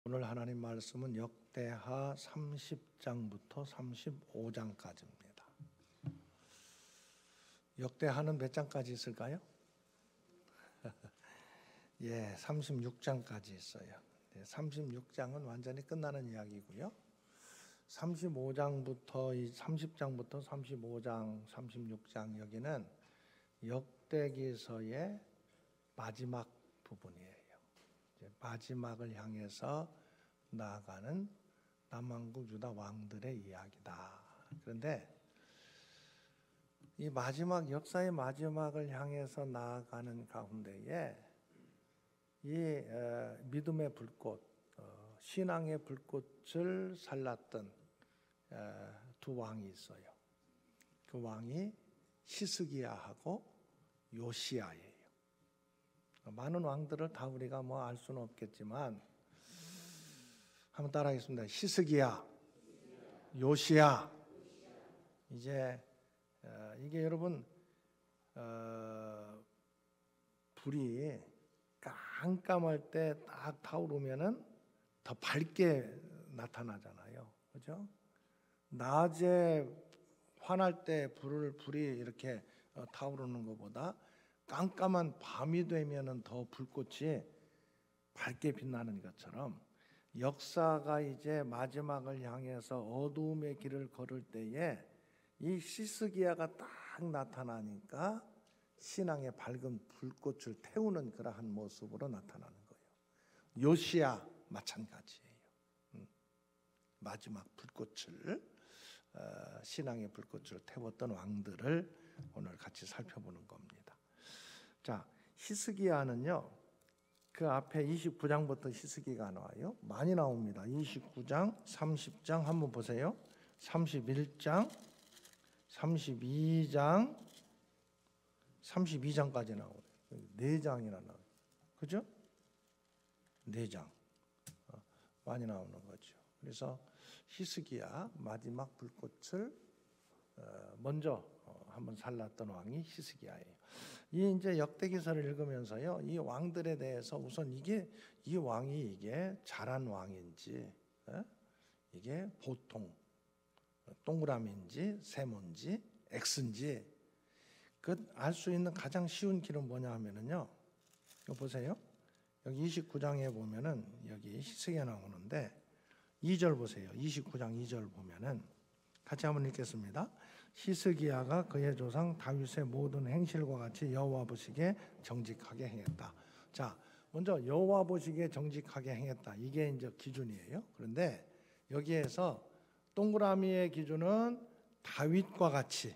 오늘 하나님 말씀은 역대하 30장부터 35장까지입니다. 역대하는 몇 장까지 있을까요? 예, 36장까지 있어요. 36장은 완전히 끝나는 이야기고요. 30장부터 35장, 36장 여기는 역대기서의 마지막 부분이에요. 마지막을 향해서 나아가는 남왕국 유다 왕들의 이야기다. 그런데 이 마지막 역사의 마지막을 향해서 나아가는 가운데에 이 믿음의 불꽃, 신앙의 불꽃을 살랐던 두 왕이 있어요. 그 왕이 히스기야하고 요시야예요. 많은 왕들을 다 우리가 알 수는 없겠지만 한번 따라하겠습니다. 히스기야, 요시야. 이제 이게 여러분 불이 깜깜할 때 딱 타오르면은 더 밝게 나타나잖아요, 그렇죠? 낮에 환할 때 불이 이렇게 타오르는 것보다 깜깜한 밤이 되면은 더 불꽃이 밝게 빛나는 것처럼 역사가 이제 마지막을 향해서 어두움의 길을 걸을 때에 이 히스기야가 딱 나타나니까 신앙의 밝은 불꽃을 태우는 그러한 모습으로 나타나는 거예요. 요시야 마찬가지예요. 마지막 불꽃을 신앙의 불꽃을 태웠던 왕들을 오늘 같이 살펴보는 겁니다. 자, 히스기야는요, 그 앞에 29장부터 히스기가 나와요. 많이 나옵니다. 29장, 30장 한번 보세요. 31장, 32장, 32장까지 나오네요. 4장이나 나와요. 그죠? 4장. 많이 나오는 거죠. 그래서 히스기야 마지막 불꽃을 먼저 한번 살랐던 왕이 히스기야예요. 이 이제 역대기서를 읽으면서요, 이 왕들에 대해서 우선 이 왕이 이게 잘한 왕인지, 이게 보통 동그라미인지 세모인지 X인지 그 알 수 있는 가장 쉬운 길은 뭐냐 하면은요, 이거 보세요. 여기 29장에 보면은 여기 히스기야 나오는데 2절 보세요. 29장 2절 보면은 같이 한번 읽겠습니다. 히스기야가 그의 조상 다윗의 모든 행실과 같이 여호와 보시기에 정직하게 행했다. 자, 먼저 여호와 보시기에 정직하게 행했다. 이게 이제 기준이에요. 그런데 여기에서 동그라미의 기준은 다윗과 같이,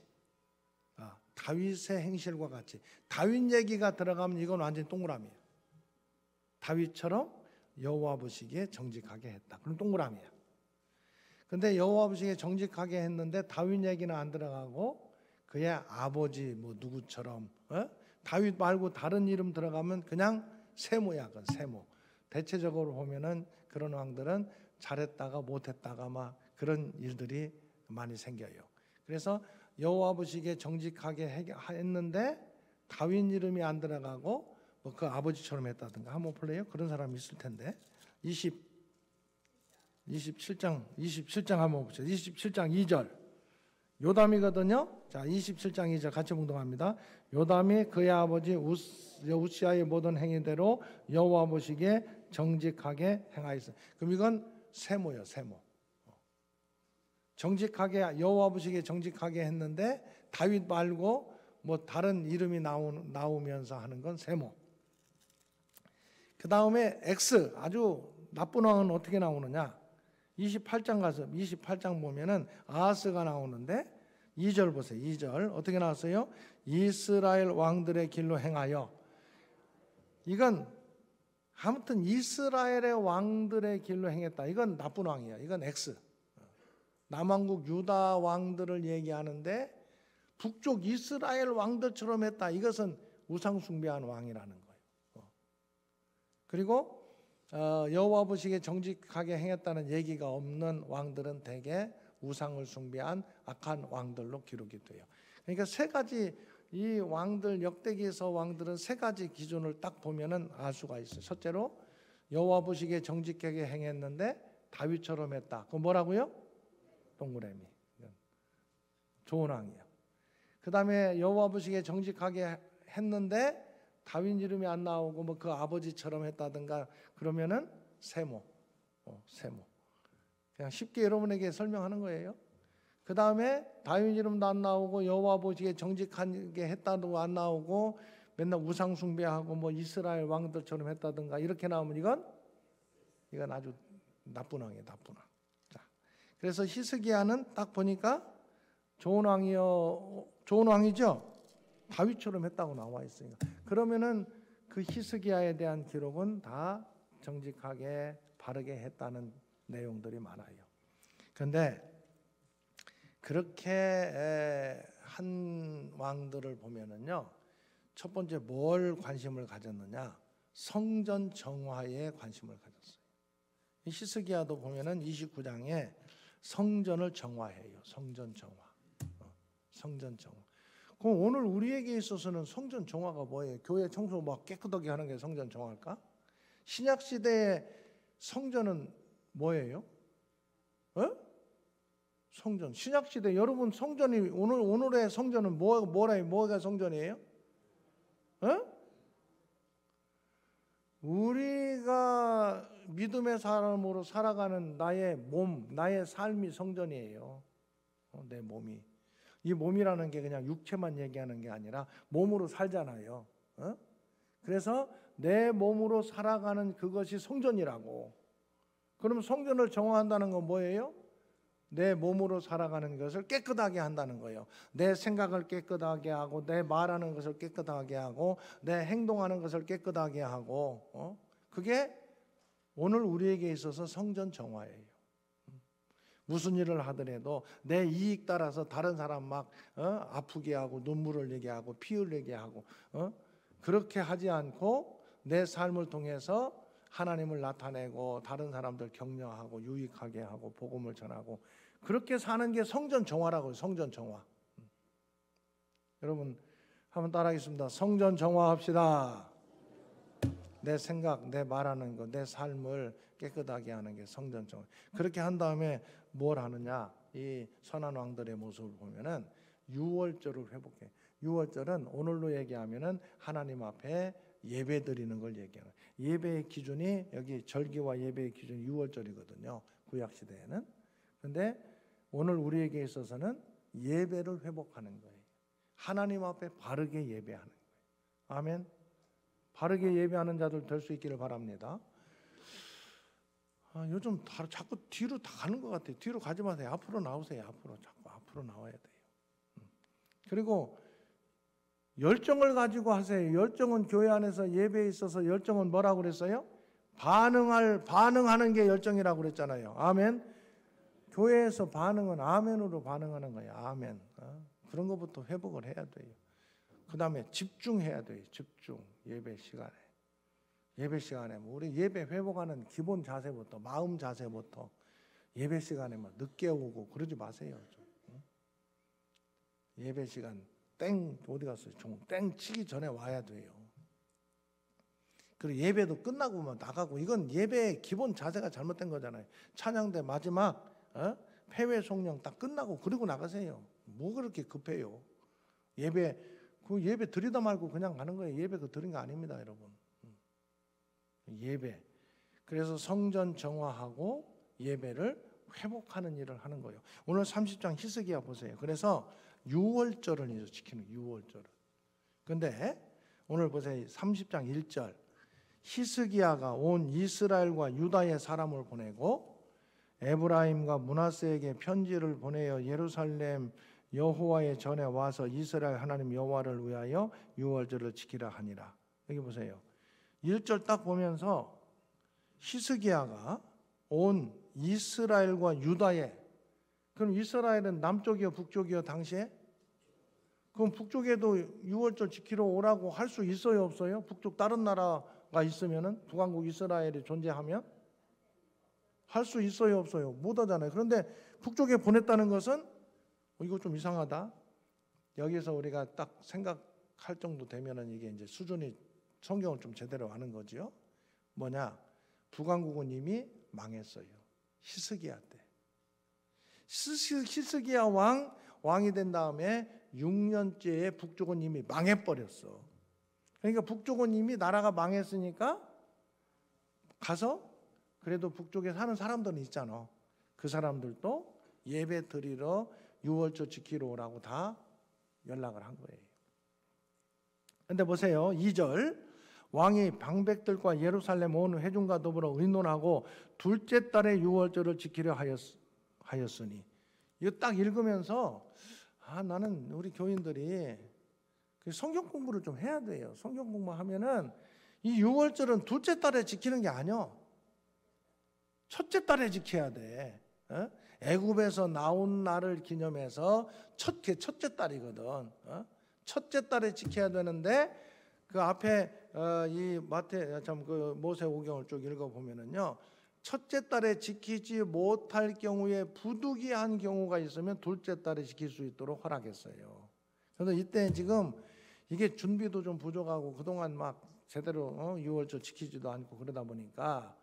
다윗의 행실과 같이. 다윗 얘기가 들어가면 이건 완전히 동그라미예요. 다윗처럼 여호와 보시기에 정직하게 했다. 그럼 동그라미야. 근데 여호와 보시기에 정직하게 했는데 다윗 얘기는 안 들어가고 그의 아버지 누구처럼, 다윗 말고 다른 이름 들어가면 그냥 세모야. 그건 세모. 대체적으로 보면은 그런 왕들은 잘했다가 못했다가 막 그런 일들이 많이 생겨요. 그래서 여호와 보시기에 정직하게 했는데 다윗 이름이 안 들어가고 그 아버지처럼 했다든가 한번 볼래요? 그런 사람이 있을 텐데. 27장 한번 보세요. 27장 2절. 요담이거든요. 자, 27장 2절 같이 묵동합니다. 요담이 그의 아버지 우시아의 모든 행위대로 여호와 보시기에 정직하게 행하였어요. 그럼 이건 세모예요, 세모. 정직하게 여호와 보시기에 정직하게 했는데 다윗 말고 다른 이름이 나오면서 하는 건 세모. 그 다음에 X, 아주 나쁜 왕은 어떻게 나오느냐? 28장 가서 28장 보면은 아하스가 나오는데 2절 보세요. 2절 어떻게 나왔어요? 이스라엘 왕들의 길로 행하여. 이건 아무튼 이스라엘의 왕들의 길로 행했다. 이건 나쁜 왕이야. 이건 X. 남왕국 유다 왕들을 얘기하는데 북쪽 이스라엘 왕들처럼 했다. 이것은 우상 숭배한 왕이라는 거예요. 그리고 여호와 보시기에 정직하게 행했다는 얘기가 없는 왕들은 대개 우상을 숭배한 악한 왕들로 기록이 돼요. 그러니까 세 가지 이 왕들 역대기에서 왕들은 세 가지 기준을 딱 보면은 알 수가 있어요. 첫째로 여호와 보시기에 정직하게 행했는데 다윗처럼 했다. 그거 뭐라고요? 동그라미. 좋은 왕이에요. 그 다음에 여호와 보시기에 정직하게 했는데 다윗 이름이 안 나오고 뭐 그 아버지처럼 했다든가 그러면은 세모. 세모. 그냥 쉽게 여러분에게 설명하는 거예요. 그 다음에 다윗 이름도 안 나오고 여호와 보시기에 정직하게 했다도 안 나오고 맨날 우상 숭배하고 뭐 이스라엘 왕들처럼 했다든가 이렇게 나오면 이건 아주 나쁜 왕이에요, 나쁜 왕. 자, 그래서 히스기야는 딱 보니까 좋은 왕이죠. 다윗처럼 했다고 나와 있으니까. 그러면은 그 히스기야에 대한 기록은 다 정직하게 바르게 했다는 내용들이 많아요. 그런데 그렇게 한 왕들을 보면은요, 첫 번째 뭘 관심을 가졌느냐? 성전 정화에 관심을 가졌어요. 히스기야도 보면은 29장에 성전을 정화해요. 성전 정화. 성전 정화. 그럼 오늘 우리에게 있어서는 성전 정화가 뭐예요? 교회 청소 막 깨끗하게 하는 게 성전 정화일까? 신약 시대의 성전은 뭐예요? 성전. 신약 시대 여러분 성전이 오늘의 성전은 뭐가 성전이에요? 우리가 믿음의 사람으로 살아가는 나의 몸, 나의 삶이 성전이에요. 내 몸이. 이 몸이라는 게 그냥 육체만 얘기하는 게 아니라 몸으로 살잖아요. 그래서 내 몸으로 살아가는 그것이 성전이라고. 그럼 성전을 정화한다는 건 뭐예요? 내 몸으로 살아가는 것을 깨끗하게 한다는 거예요. 내 생각을 깨끗하게 하고 내 말하는 것을 깨끗하게 하고 내 행동하는 것을 깨끗하게 하고 그게 오늘 우리에게 있어서 성전 정화예요. 무슨 일을 하더라도 내 이익 따라서 다른 사람 막 아프게 하고 눈물을 내게 하고 피 흘리게 하고 그렇게 하지 않고 내 삶을 통해서 하나님을 나타내고 다른 사람들 격려하고 유익하게 하고 복음을 전하고 그렇게 사는 게 성전 정화라고요. 성전 정화. 여러분 한번 따라하겠습니다. 성전 정화합시다. 내 생각, 내 말하는 것, 내 삶을 깨끗하게 하는 게 성전 정화. 그렇게 한 다음에 뭘 하느냐? 이 선한 왕들의 모습을 보면은 유월절을 회복해. 유월절은 오늘로 얘기하면은 하나님 앞에 예배 드리는 걸 얘기하는. 예배의 기준이 여기 절기와 예배의 기준이 유월절이거든요. 구약 시대에는. 근데 오늘 우리에게 있어서는 예배를 회복하는 거예요. 하나님 앞에 바르게 예배하는 거예요. 아멘. 바르게 예배하는 자들 될 수 있기를 바랍니다. 요즘 자꾸 뒤로 다 가는 것 같아요. 뒤로 가지 마세요. 앞으로 나오세요. 자꾸 앞으로 나와야 돼요. 그리고 열정을 가지고 하세요. 열정은 교회 안에서 예배에 있어서 열정은 뭐라고 그랬어요? 반응하는 게 열정이라고 그랬잖아요. 아멘. 교회에서 반응은 아멘으로 반응하는 거예요. 아멘. 그런 것부터 회복을 해야 돼요. 그 다음에 집중해야 돼요. 집중. 예배 시간에. 예배 시간에 우리 예배 회복하는 기본 자세부터 마음 자세부터 예배 시간에 막 늦게 오고 그러지 마세요. 예배 시간 땡 어디 갔어요? 땡 치기 전에 와야 돼요. 그리고 예배도 끝나고 막 나가고 이건 예배의 기본 자세가 잘못된 거잖아요. 찬양대 마지막 폐회 송령 딱 끝나고 그리고 나가세요. 뭐 그렇게 급해요? 예배 드리다 말고 그냥 가는 거예요. 예배 드린 거 아닙니다, 여러분. 예배. 그래서 성전 정화하고 예배를 회복하는 일을 하는 거예요. 오늘 30장 히스기야 보세요. 그래서 유월절을 이제 지키는 유월절을. 근데 오늘 보세요. 30장 1절. 히스기야가 온 이스라엘과 유다의 사람을 보내고 에브라임과 므낫세에게 편지를 보내어 예루살렘 여호와의 전에 와서 이스라엘 하나님 여호와를 위하여 유월절을 지키라 하니라. 여기 보세요. 1절 딱 보면서 히스기야가 온 이스라엘과 유다에, 그럼 이스라엘은 남쪽이요 북쪽이요 당시에? 그럼 북쪽에도 유월절 지키러 오라고 할 수 있어요 없어요? 북쪽 다른 나라가 있으면은 북왕국 이스라엘이 존재하면 할 수 있어요 없어요? 못 하잖아요. 그런데 북쪽에 보냈다는 것은 이거 좀 이상하다. 여기서 우리가 딱 생각할 정도 되면은 이게 이제 수준이 성경을 좀 제대로 아는 거지요. 뭐냐? 북왕국은 이미 망했어요. 히스기야 때. 히스기야 왕이 된 다음에 6년째에 북쪽은 이미 망해버렸어. 그러니까 북쪽은 이미 나라가 망했으니까 가서 그래도 북쪽에 사는 사람들은 있잖아. 그 사람들도 예배 드리러 유월절 지키러 오라고 다 연락을 한 거예요. 근데 보세요. 2절 왕이 방백들과 예루살렘 온 회중과 더불어 의논하고 둘째 달에 유월절을 지키려 하였으니, 이거 딱 읽으면서 나는 우리 교인들이 성경 공부를 좀 해야 돼요. 성경 공부하면은 이 유월절은 둘째 달에 지키는 게 아니야. 첫째 달에 지켜야 돼. 애굽에서 나온 날을 기념해서 첫째 달이거든. 첫째 달에 지켜야 되는데 그 앞에 이 그 모세오경을 쭉 읽어보면은요, 첫째 달에 지키지 못할 경우에 부득이한 경우가 있으면 둘째 달에 지킬 수 있도록 허락했어요. 그래서 이때 지금 이게 준비도 좀 부족하고 그동안 막 제대로 유월절 지키지도 않고 그러다 보니까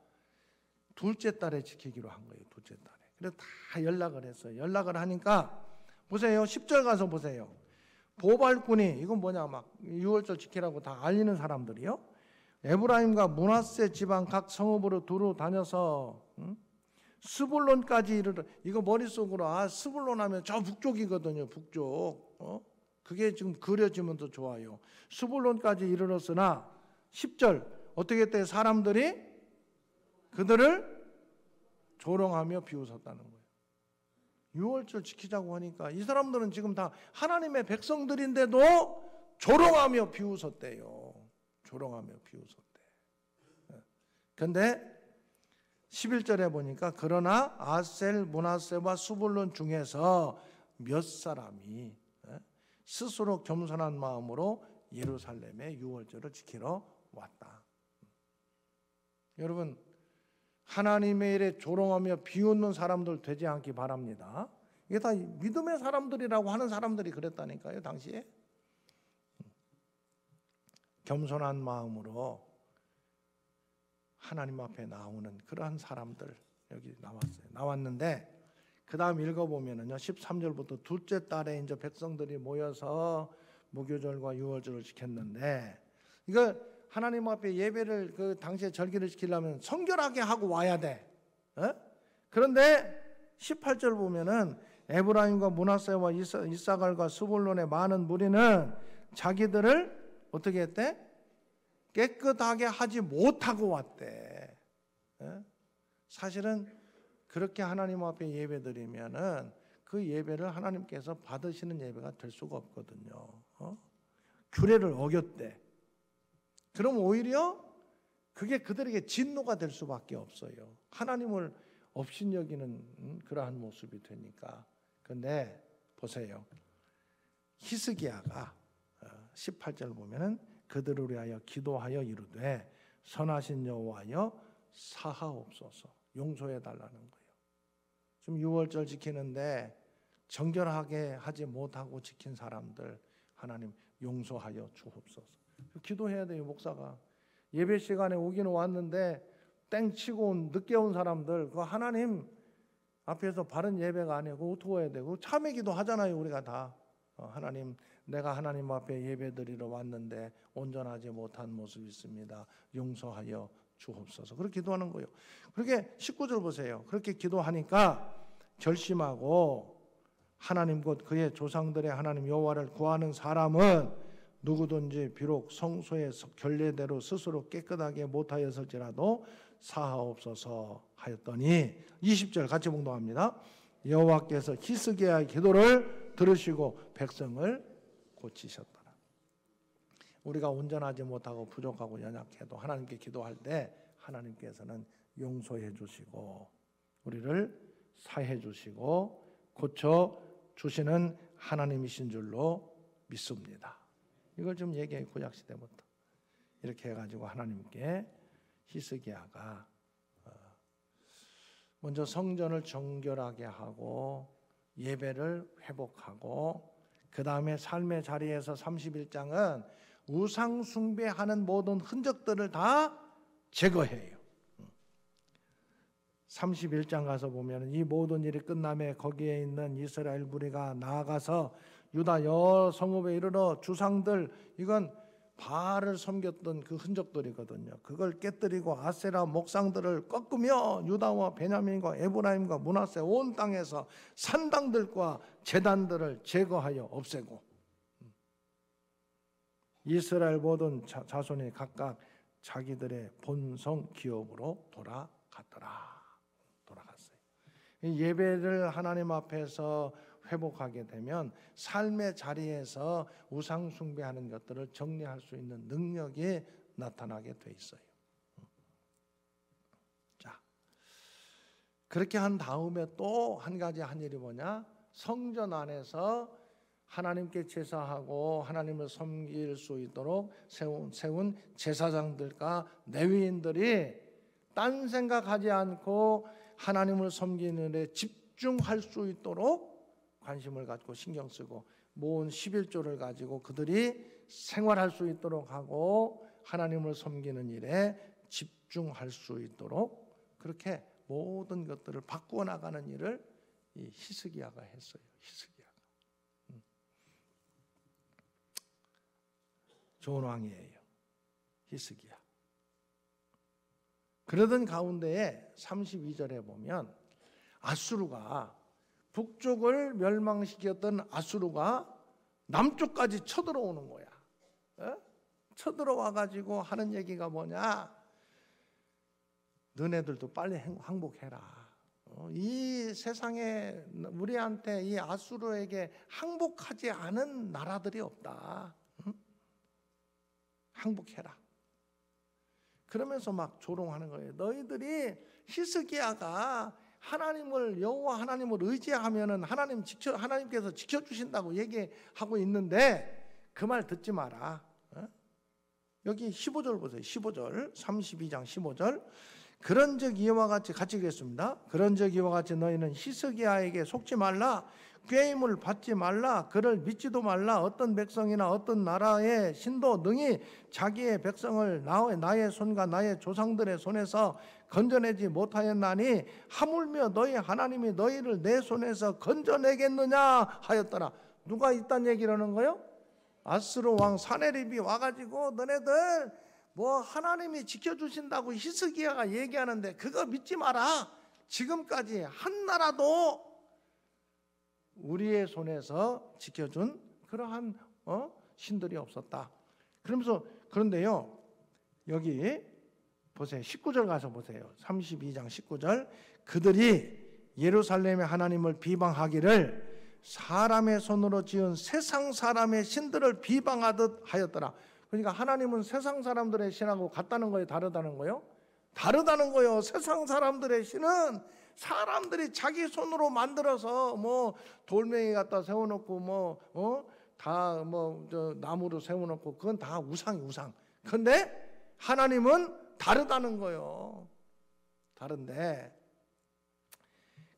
둘째 달에 지키기로 한 거예요. 둘째 달에. 그래서 다 연락을 했어요. 연락을 하니까 보세요. 10절 가서 보세요. 보발꾼이, 이건 뭐냐, 막 유월절 지키라고 다 알리는 사람들이요. 에브라임과 므낫세 지방 각 성읍으로 두루 다녀서 스불론까지 이르러, 이거 머릿속으로 스불론 하면 저 북쪽이거든요. 북쪽. 그게 지금 그려지면 더 좋아요. 스불론까지 이르렀으나 10절 어떻게 했대? 사람들이 그들을 조롱하며 비웃었다는 거예요. 유월절 지키자고 하니까 이 사람들은 지금 다 하나님의 백성들인데도 조롱하며 비웃었대요. 조롱하며 비웃었대. 그런데 11절에 보니까 그러나 아셀, 므낫세와 스불론 중에서 몇 사람이 스스로 겸손한 마음으로 예루살렘의 유월절을 지키러 왔다. 여러분, 하나님의 일에 조롱하며 비웃는 사람들 되지 않기 바랍니다. 이게 다 믿음의 사람들이라고 하는 사람들이 그랬다니까요, 당시에. 겸손한 마음으로 하나님 앞에 나오는 그러한 사람들 여기 나왔어요. 나왔는데 그 다음 읽어보면은요, 13절부터 둘째 달에 이제 백성들이 모여서 무교절과 유월절을 지켰는데, 이거 하나님 앞에 예배를 그 당시에 절기를 지키려면 성결하게 하고 와야 돼. 그런데 18절 보면은 에브라임과 므낫세와 이사갈과 스불론의 많은 무리는 자기들을 어떻게 했대? 깨끗하게 하지 못하고 왔대. 사실은 그렇게 하나님 앞에 예배드리면은 그 예배를 하나님께서 받으시는 예배가 될 수가 없거든요. 규례를 어겼대. 그럼 오히려 그게 그들에게 진노가 될 수밖에 없어요. 하나님을 업신여기는 그러한 모습이 되니까. 그런데 보세요. 히스기야가 18절 보면은 그들을 위하여 기도하여 이르되 선하신 여호와여 사하옵소서, 용서해 달라는 거예요. 지금 유월절 지키는데 정결하게 하지 못하고 지킨 사람들 하나님 용서하여 주옵소서. 기도해야 돼요. 목사가 예배 시간에 오기는 왔는데 땡치고 늦게 온 사람들, 그 하나님 앞에서 바른 예배가 아니고 어떻게 해야 되고 참회기도 하잖아요. 우리가 다 하나님, 내가 하나님 앞에 예배드리러 왔는데 온전하지 못한 모습이 있습니다. 용서하여 주옵소서. 그렇게 기도하는 거예요. 그렇게 19절 보세요. 그렇게 기도하니까 결심하고 하나님 곧 그의 조상들의 하나님 여호와를 구하는 사람은 누구든지 비록 성소의 결례대로 스스로 깨끗하게 못하였을지라도 사하옵소서 하였더니 20절 같이 봉독합니다. 여호와께서 히스기야의 기도를 들으시고 백성을 고치셨더라. 우리가 온전하지 못하고 부족하고 연약해도 하나님께 기도할 때 하나님께서는 용서해 주시고 우리를 사해 주시고 고쳐 주시는 하나님이신 줄로 믿습니다. 이걸 좀 얘기해. 구약 시대부터 이렇게 해가지고 하나님께 히스기야가 먼저 성전을 정결하게 하고 예배를 회복하고 그 다음에 삶의 자리에서 31장은 우상 숭배하는 모든 흔적들을 다 제거해요. 31장 가서 보면 이 모든 일이 끝남에 거기에 있는 이스라엘 무리가 나아가서 유다 여러 성읍에 이르러 주상들, 이건 바알을 섬겼던 그 흔적들이거든요. 그걸 깨뜨리고 아세라 목상들을 꺾으며 유다와 베냐민과 에브라임과 므낫세 온 땅에서 산당들과 제단들을 제거하여 없애고 이스라엘 모든 자손이 각각 자기들의 본성 기업으로 돌아갔어요. 예배를 하나님 앞에서 회복하게 되면 삶의 자리에서 우상 숭배하는 것들을 정리할 수 있는 능력이 나타나게 돼 있어요. 자, 그렇게 한 다음에 또 한 가지 한 일이 뭐냐? 성전 안에서 하나님께 제사하고 하나님을 섬길 수 있도록 세운 제사장들과 레위인들이 딴 생각하지 않고 하나님을 섬기는 데 집중할 수 있도록 관심을 갖고 신경 쓰고 모은 11조를 가지고 그들이 생활할 수 있도록 하고 하나님을 섬기는 일에 집중할 수 있도록 그렇게 모든 것들을 바꾸어 나가는 일을 이 히스기야가 했어요. 히스기야가 좋은 왕이에요. 히스기야. 그러던 가운데에 32절에 보면 아수르가 북쪽을 멸망시켰던 아수르가 남쪽까지 쳐들어오는 거야. 쳐들어와 가지고 하는 얘기가 뭐냐? 너네들도 빨리 항복해라. 이 세상에 우리한테 이 아수르에게 항복하지 않은 나라들이 없다. 항복해라. 그러면서 막 조롱하는 거예요. 너희들이 히스기야가 하나님을 여호와 하나님을 의지하면은 하나님께서 지켜주신다고 얘기하고 있는데 그 말 듣지 마라. 여기 15절 보세요. 15절 32장 15절 그런즉 이와 같이 읽겠습니다. 그런즉 이와 같이 너희는 히스기야에게 속지 말라. 꾀임을 받지 말라. 그를 믿지도 말라. 어떤 백성이나 어떤 나라의 신도 능히 자기의 백성을 나의 손과 나의 조상들의 손에서 건져내지 못하였나니 하물며 너희 하나님이 너희를 내 손에서 건져내겠느냐 하였더라. 누가 이딴 얘기를 하는 거예요? 아수르 왕 사네립이 와가지고 너네들 뭐 하나님이 지켜주신다고 히스기야가 얘기하는데 그거 믿지 마라. 지금까지 한 나라도 우리의 손에서 지켜준 그러한 신들이 없었다. 그런데요 여기 보세요. 19절 가서 보세요. 32장 19절 그들이 예루살렘의 하나님을 비방하기를 사람의 손으로 지은 세상 사람의 신들을 비방하듯 하였더라. 그러니까 하나님은 세상 사람들의 신하고 같다는 거예요? 다르다는 거예요? 다르다는 거예요. 세상 사람들의 신은 사람들이 자기 손으로 만들어서 뭐 돌멩이 갖다 세워놓고 다 나무로 세워놓고 그건 다 우상. 그런데 하나님은 다르다는 거예요. 다른데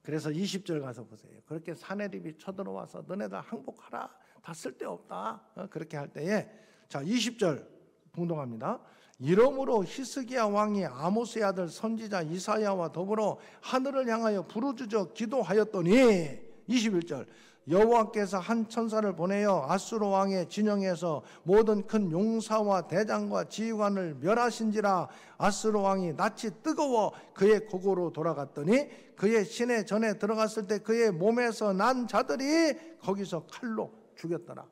그래서 20절 가서 보세요. 그렇게 사네립이 쳐들어와서 너네들 항복하라. 다 쓸데없다. 그렇게 할 때에 자 20절 봉독합니다. 이러므로 히스기야 왕이 아모스의 아들 선지자 이사야와 더불어 하늘을 향하여 부르짖어 기도하였더니 21절 여호와께서 한 천사를 보내어 아수르 왕의 진영에서 모든 큰 용사와 대장과 지휘관을 멸하신지라. 아수르 왕이 낯이 뜨거워 그의 고고로 돌아갔더니 그의 시내 전에 들어갔을 때 그의 몸에서 난 자들이 거기서 칼로 죽였더라.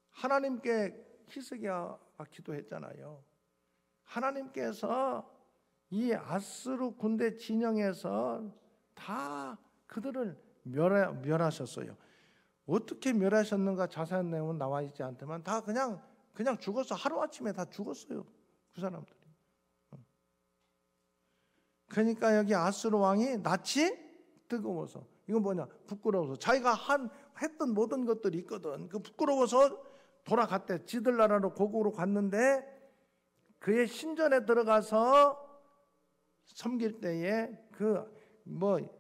하나님께 히스기야가 기도했잖아요. 하나님께서 이 아수르 군대 진영에서 다 그들을 멸하셨어요. 어떻게 멸하셨는가 자세한 내용은 나와 있지 않지만 다 그냥 죽었어. 하루아침에 다 죽었어요. 그 사람들이. 그러니까 여기 아수르 왕이 낯이 뜨거워서 이건 뭐냐? 부끄러워서 자기가 했던 모든 것들이 있거든. 그 부끄러워서 돌아갔대. 지들 나라로 고국으로 갔는데 그의 신전에 들어가서 섬길 때에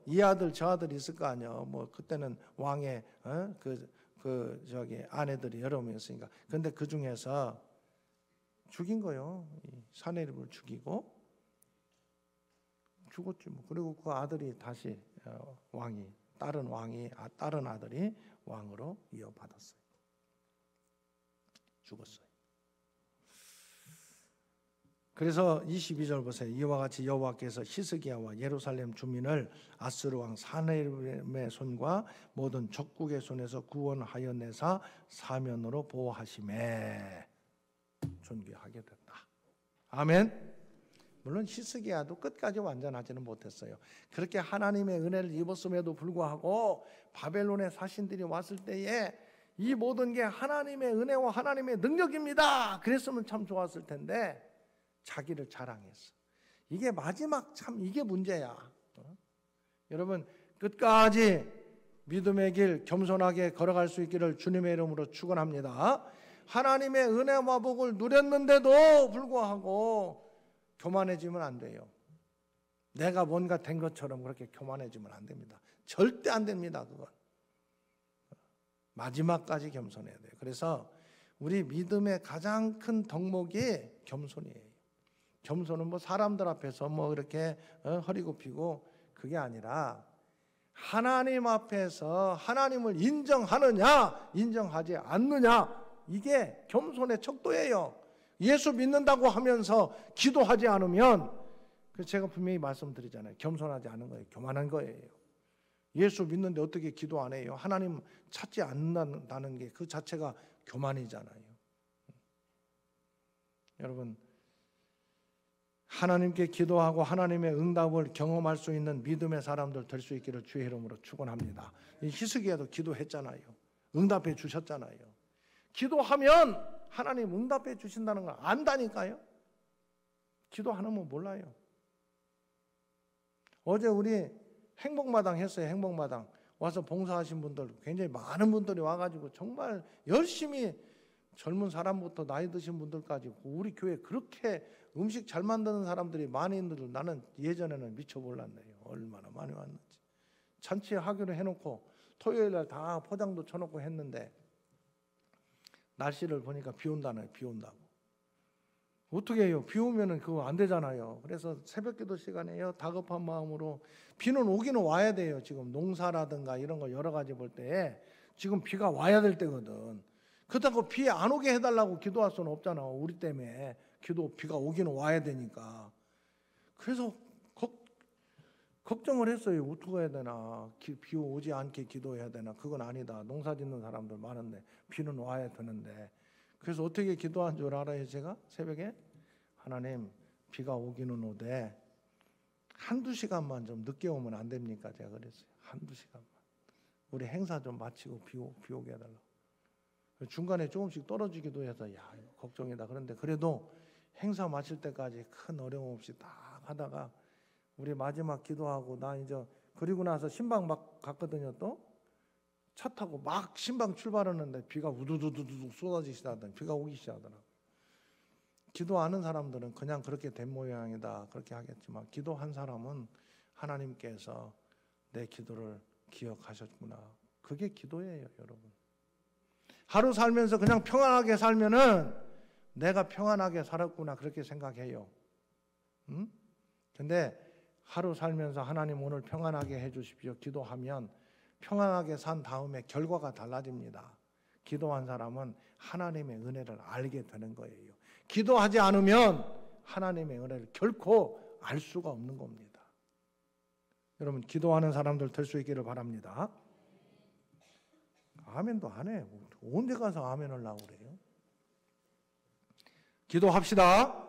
이 아들 저 아들 있을 거 아니야. 그때는 왕의 아내들이 여러 명 있으니까. 근데 그 중에서 죽인 거요. 사네립을 죽이고 죽었지 뭐. 그리고 그 아들이 다시 다른 아들이 왕으로 이어받았어요. 죽었어요. 그래서 22절 보세요. 이와 같이 여호와께서 히스기야와 예루살렘 주민을 아스르 왕 사네립의 손과 모든 적국의 손에서 구원하여 내사 사면으로 보호하시매 존귀하게 됐다. 아멘. 물론 히스기야도 끝까지 완전하지는 못했어요. 그렇게 하나님의 은혜를 입었음에도 불구하고 바벨론의 사신들이 왔을 때에 이 모든 게 하나님의 은혜와 하나님의 능력입니다. 그랬으면 참 좋았을 텐데 자기를 자랑했어. 이게 마지막 참 이게 문제야. 여러분 끝까지 믿음의 길 겸손하게 걸어갈 수 있기를 주님의 이름으로 축원합니다. 하나님의 은혜와 복을 누렸는데도 불구하고 교만해지면 안 돼요. 내가 뭔가 된 것처럼 그렇게 교만해지면 안 됩니다. 절대 안 됩니다. 그건 마지막까지 겸손해야 돼요. 그래서 우리 믿음의 가장 큰 덕목이 겸손이에요. 겸손은 뭐 사람들 앞에서 뭐 이렇게 허리 굽히고 그게 아니라 하나님 앞에서 하나님을 인정하느냐 인정하지 않느냐 이게 겸손의 척도예요. 예수 믿는다고 하면서 기도하지 않으면 제가 분명히 말씀드리잖아요. 겸손하지 않은 거예요. 교만한 거예요. 예수 믿는데 어떻게 기도 안 해요? 하나님 찾지 않는다는 게 그 자체가 교만이잖아요. 여러분 하나님께 기도하고 하나님의 응답을 경험할 수 있는 믿음의 사람들 될 수 있기를 주의 이름으로 축원합니다. 히스기야도 기도했잖아요. 응답해 주셨잖아요. 기도하면 하나님 응답해 주신다는 걸 안다니까요. 기도 안 하면 몰라요. 어제 우리 행복마당 했어요. 행복마당 와서 봉사하신 분들 굉장히 많은 분들이 와가지고 정말 열심히 젊은 사람부터 나이 드신 분들까지 우리 교회 그렇게 음식 잘 만드는 사람들이 많이 있는데 나는 예전에는 미처 몰랐네요. 얼마나 많이 왔는지. 잔치 하기로 해놓고 토요일날 다 포장도 쳐놓고 했는데 날씨를 보니까 비 온다네요. 비 온다고. 어떻게 해요? 비 오면은 그거 안 되잖아요. 그래서 새벽기도 시간에요. 다급한 마음으로 비는 오기는 와야 돼요. 지금 농사라든가 이런 거 여러 가지 볼 때 지금 비가 와야 될 때거든. 그렇다고 비 안 오게 해달라고 기도할 수는 없잖아. 우리 때문에 비가 오기는 와야 되니까. 그래서 걱정을 했어요. 어떻게 해야 되나. 비 오지 않게 기도해야 되나. 그건 아니다. 농사 짓는 사람들 많은데 비는 와야 되는데. 그래서 어떻게 기도한 줄 알아요? 제가 새벽에 하나님 비가 오기는 오되 한두 시간만 좀 늦게 오면 안 됩니까? 제가 그랬어요. 한두 시간만. 우리 행사 좀 마치고 비 오게 해달라고. 중간에 조금씩 떨어지기도 해서 야 이거 걱정이다. 그런데 그래도 행사 마칠 때까지 큰 어려움 없이 딱 하다가 우리 마지막 기도하고 나 이제 그리고 나서 신방 막 갔거든요. 또 차 타고 막 신방 출발하는데 비가 우두두두두 쏟아지기 시작하더니 비가 오기 시작하더라고요. 기도하는 사람들은 그냥 그렇게 된 모양이다 그렇게 하겠지만 기도한 사람은 하나님께서 내 기도를 기억하셨구나. 그게 기도예요, 여러분. 하루 살면서 그냥 평안하게 살면은 내가 평안하게 살았구나 그렇게 생각해요. 근데 하루 살면서 하나님 오늘 평안하게 해주십시오 기도하면 평안하게 산 다음에 결과가 달라집니다. 기도한 사람은 하나님의 은혜를 알게 되는 거예요. 기도하지 않으면 하나님의 은혜를 결코 알 수가 없는 겁니다. 여러분 기도하는 사람들 될 수 있기를 바랍니다. 아멘도 안 해. 언제 가서 아멘을 하고 그래요? 기도합시다.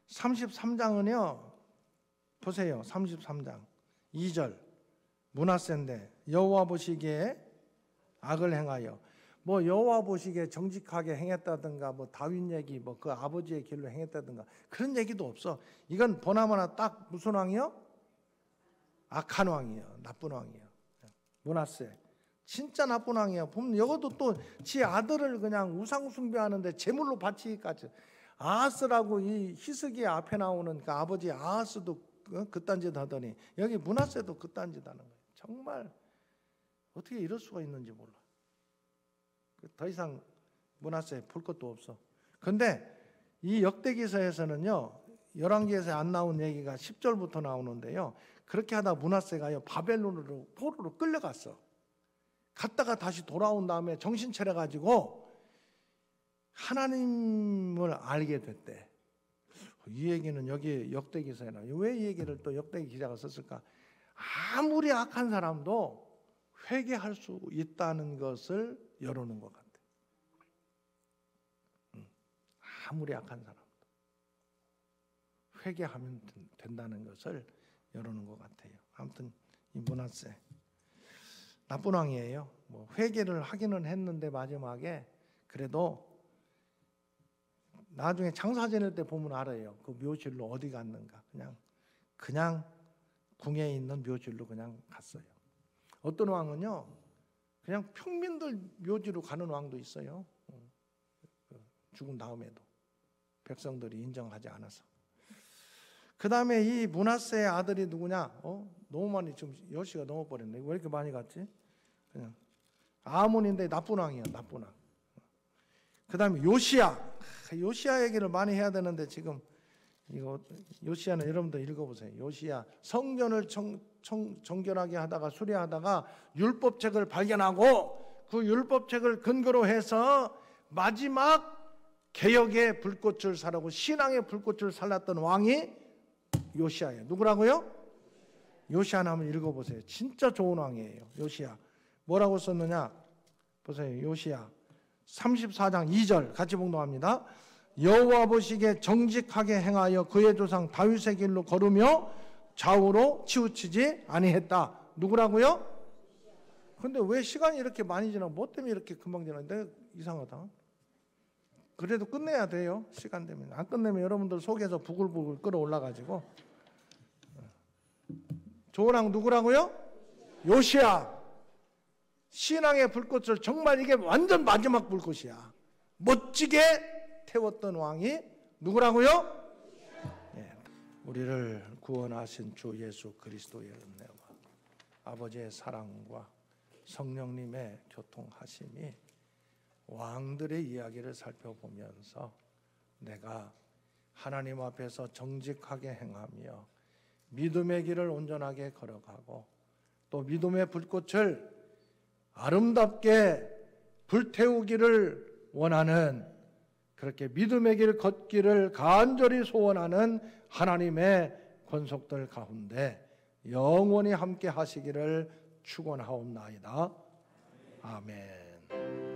33장은요. 보세요. 33장 2절 므낫세인데 여호와 보시기에 악을 행하여 뭐 여호와 보시기에 정직하게 행했다든가 뭐 다윗 얘기 뭐 그 아버지의 길로 행했다든가 그런 얘기도 없어. 이건 보나마나 딱 무슨 왕이요? 악한 왕이요. 나쁜 왕이요. 므낫세 진짜 나쁜 왕이야. 보면 이것도 또 지 아들을 그냥 우상 숭배하는데 제물로 바치기까지. 아하스라고 이 히스기야 앞에 나오는 그 아버지 아하스도 그딴 짓 하더니 여기 므낫세도 그딴 짓 하는 거예요. 정말 어떻게 이럴 수가 있는지 몰라. 더 이상 므낫세 볼 것도 없어. 근데 이 역대기서에서는요. 열왕기에서 안 나온 얘기가 10절부터 나오는데요. 그렇게 하다 므낫세가요 바벨론으로 포로로 끌려갔어. 갔다가 다시 돌아온 다음에 정신 차려가지고 하나님을 알게 됐대. 이 얘기는 여기 역대기서에 나와요. 왜 이 얘기를 또 역대기 기자가 썼을까? 아무리 악한 사람도 회개할 수 있다는 것을 열어놓은 것 같아. 아무리 악한 사람도 회개하면 된다는 것을 열어놓은 것 같아요. 아무튼 이 므낫세 나쁜 왕이에요. 뭐 회개를 하기는 했는데 마지막에 그래도 나중에 장사 지낼 때 보면 알아요. 그 묘실로 어디 갔는가. 그냥 궁에 있는 묘실로 그냥 갔어요. 어떤 왕은요, 그냥 평민들 묘지로 가는 왕도 있어요. 죽은 다음에도 백성들이 인정하지 않아서. 그 다음에 이 므낫세의 아들이 누구냐? 너무 많이 지금 10시가 넘어버렸네. 왜 이렇게 많이 갔지? 그냥 아몬인데 나쁜 왕이에요. 나쁜 왕. 그 다음에 요시야. 요시야 얘기를 많이 해야 되는데 지금 이거 요시야는 여러분들 읽어보세요. 요시야 성전을 정결하게 하다가 수리하다가 율법책을 발견하고 그 율법책을 근거로 해서 마지막 개혁의 불꽃을 살라고 신앙의 불꽃을 살랐던 왕이 요시야예요. 누구라고요? 요시야는 한번 읽어보세요. 진짜 좋은 왕이에요. 요시야 뭐라고 썼느냐 보세요. 요시야 34장 2절 같이 봉독합니다. 여호와 보시기에 정직하게 행하여 그의 조상 다윗의 길로 걸으며 좌우로 치우치지 아니했다. 누구라고요? 근데 왜 시간이 이렇게 많이 지나? 뭐 때문에 이렇게 금방 지나는데 이상하다. 그래도 끝내야 돼요. 시간 되면. 안 끝내면 여러분들 속에서 부글부글 끓어올라가지고. 좋은 왕 누구라고요? 요시야. 신앙의 불꽃을 정말 이게 완전 마지막 불꽃이야. 멋지게 태웠던 왕이 누구라고요? 예, 우리를 구원하신 주 예수 그리스도의 은혜와 아버지의 사랑과 성령님의 교통하심이 왕들의 이야기를 살펴보면서 내가 하나님 앞에서 정직하게 행하며 믿음의 길을 온전하게 걸어가고 또 믿음의 불꽃을 아름답게 불태우기를 원하는 그렇게 믿음의 길 걷기를 간절히 소원하는 하나님의 권속들 가운데 영원히 함께 하시기를 축원하옵나이다. 아멘.